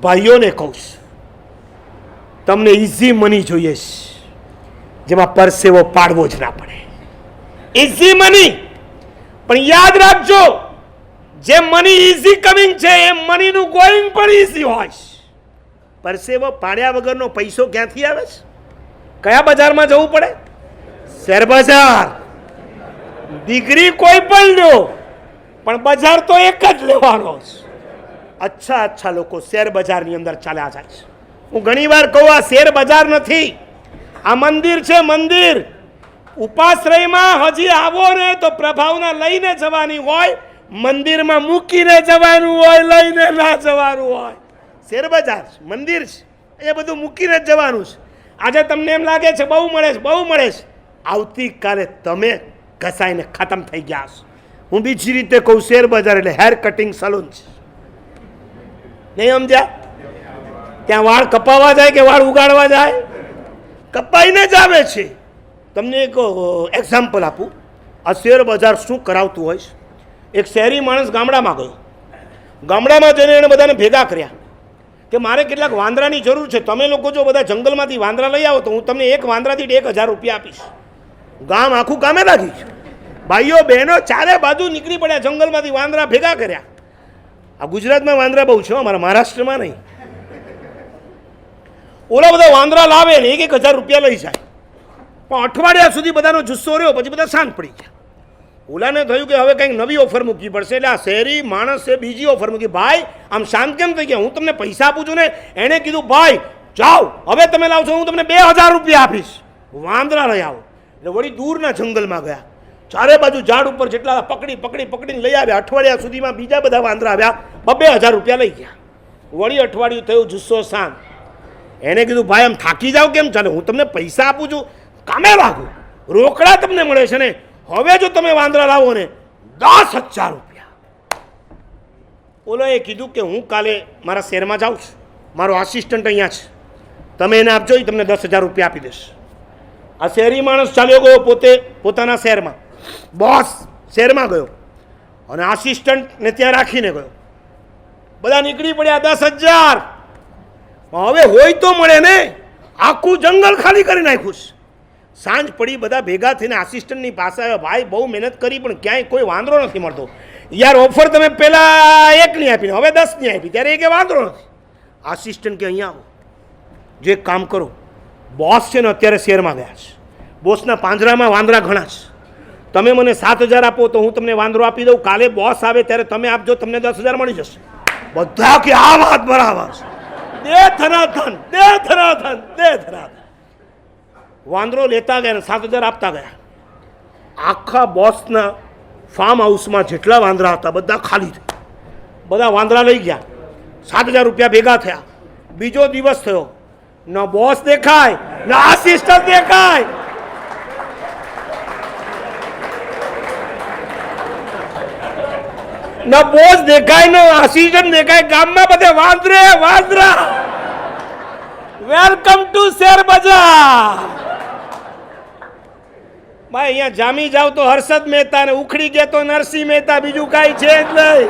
ભાઈઓને કહું છું, તમને ઇઝી મની જોઈએ છે, જેમાં પરસેવો પાડવો જ ના પડે. Easy money. પણ યાદ રાખજો, જે મની ઇઝી કમિંગ છે એ મનીનું ગોઈંગ પણ ઇઝી હોય. પરસેવો પાડ્યા વગરનો પૈસો ક્યાંથી આવે છે? કયા બજારમાં જવું પડે? શેર બજાર. ડિગ્રી કોઈ પણ લો, પણ બજાર તો એક જ લેવાનો છે. અચ્છા લોકો શેર બજારની અંદર ચાલ્યા જાય છે. હું ઘણી વાર કહું, આ શેર બજાર નથી, આ મંદિર છે. મંદિર ઉપાશ્રયમાં હજી આવો ને તો પ્રભાવના લઈને જવાની હોય, મંદિરમાં મૂકીને જવાનું હોય, લઈને ના જવાનું હોય. શેર બજાર મંદિર છે, એ બધું મૂકીને જ જવાનું છે. આજે તમને એમ લાગે છે બહુ મળે છે, બહુ મળે છે, આવતીકાલે તમે ઘસાઈને ખતમ થઈ ગયા છો. હું બીજી રીતે કહું, શેર બજાર એટલે હેર કટિંગ સલૂન છે. નહીં સમજ્યા? ત્યાં વાળ કપાવવા જાય કે વાળ ઉગાડવા જાય? કપાઈને જ આવે છે. તમને એક એક્ઝામ્પલ આપું, આ શેર બજાર શું કરાવતું હોય છે. એક શહેરી માણસ ગામડામાં ગયો. ગામડામાં જઈને એણે બધાને ભેગા કર્યા કે મારે કેટલાક વાંદરાની જરૂર છે, તમે લોકો જો બધા જંગલમાંથી વાંદરા લઈ આવો તો હું તમને એક વાંદરાથી 1000 રૂપિયા આપીશ. ગામ આખું કામે લાગી ગયું. ભાઈઓ બહેનો ચારે બાજુ નીકળી પડ્યા, જંગલમાંથી વાંદરા ભેગા કર્યા. આ ગુજરાતમાં વાંદરા બહુ છે, અમારા મહારાષ્ટ્રમાં નહીં. ઓલા બધા વાંદરા લાવે ને 1000 રૂપિયા લઈ જાય, પણ અઠવાડિયા સુધી બધાનો જુસ્સો રહ્યો, પછી બધા શાંત પડી ગયા. ઓલાને થયું કે હવે કંઈક નવી ઓફર મૂકવી પડશે. એટલે આ શહેરી માણસે બીજી ઓફર મૂકી. ભાઈ આમ શાંત કેમ થઈ ગયા? હું તમને પૈસા આપું છું ને. એણે કીધું ભાઈ જાઓ, હવે તમે લાવશો હું તમને 2000 રૂપિયા આપીશ, વાંદરા લઈ આવો. એટલે વળી દૂરના જંગલમાં ગયા, ચારે બાજુ ઝાડ ઉપર જેટલા પકડીને લઈ આવ્યા. અઠવાડિયા સુધીમાં બીજા બધા વાંદરા આવ્યા, 2000 રૂપિયા લઈ ગયા. વળી અઠવાડિયું થયું, જુસ્સો શાંત. એને કીધું ભાઈ આમ થાકી જાવ કેમ ચાલે? હું તમને પૈસા આપું છું, કામે લાગુ, રોકડા તમને મળે છે ને. હવે જો તમે વાંદરા લાવો ને 10,000 રૂપિયા. ઓલોએ કીધું કે હું કાલે મારા શહેરમાં જાઉં છું, મારો આસિસ્ટન્ટ અહીંયા છે, તમે એને આપજો, એ તમને 10,000 રૂપિયા આપી દેશે. આ શહેરી માણસ ચાલ્યો ગયો પોતાના શહેરમાં. બોસ શહેરમાં ગયો અને આસિસ્ટન્ટને ત્યાં રાખીને ગયો. બધા નીકળી પડ્યા 10,000. હવે હોય તો મળે ને, આખું જંગલ ખાલી કરી નાખ્યું છે. સાંજ પડી, બધા ભેગા થઈને આસિસ્ટન્ટની પાસે આવ્યા. ભાઈ બહુ મહેનત કરી પણ ક્યાંય કોઈ વાંદરો નથી મળતો. યાર ઓફર તમે પહેલાં 1ની આપીને હવે 10ની આપી, ત્યારે એ કે વાંદરો નથી. આસિસ્ટન્ટ કે અહીંયા આવો, જે એક કામ કરો, બોસ છે ને અત્યારે શહેરમાં ગયા છે, બોસના પાંજરામાં વાંદરા ઘણા છે, તમે મને 7,000 આપો તો હું તમને વાંદરો આપી દઉં. કાલે બોસ આવે ત્યારે તમે આપજો, તમને 10,000 મળી જશે. બધા કે આ વાત બરાબર છે. દે ધનાધન. વાંદરો લેતા ગયા ને 7,000 આપતા ગયા. આખા બોસના ફાર્મ હાઉસમાં જેટલા વાંદરા હતા બધા ખાલી થયા. બધા વાંદરા લઈ ગયા, 7,000 રૂપિયા ભેગા થયા. બીજો દિવસ થયો, ન બોસ દેખાય, ન આસિસ્ટન્ટ દેખાય. ન બોસ દેખાય, ન આસિસ્ટન્ટ દેખાય. ગામમાં બધે વાંદરા. વેલકમ ટુ શેર બજાર. ભાઈ અહીંયા જામી જાવ તો હર્ષદ મહેતા ને ઉખડી ગયા તો નરસિંહ મહેતા, બીજું કાંઈ છે જ નહીં.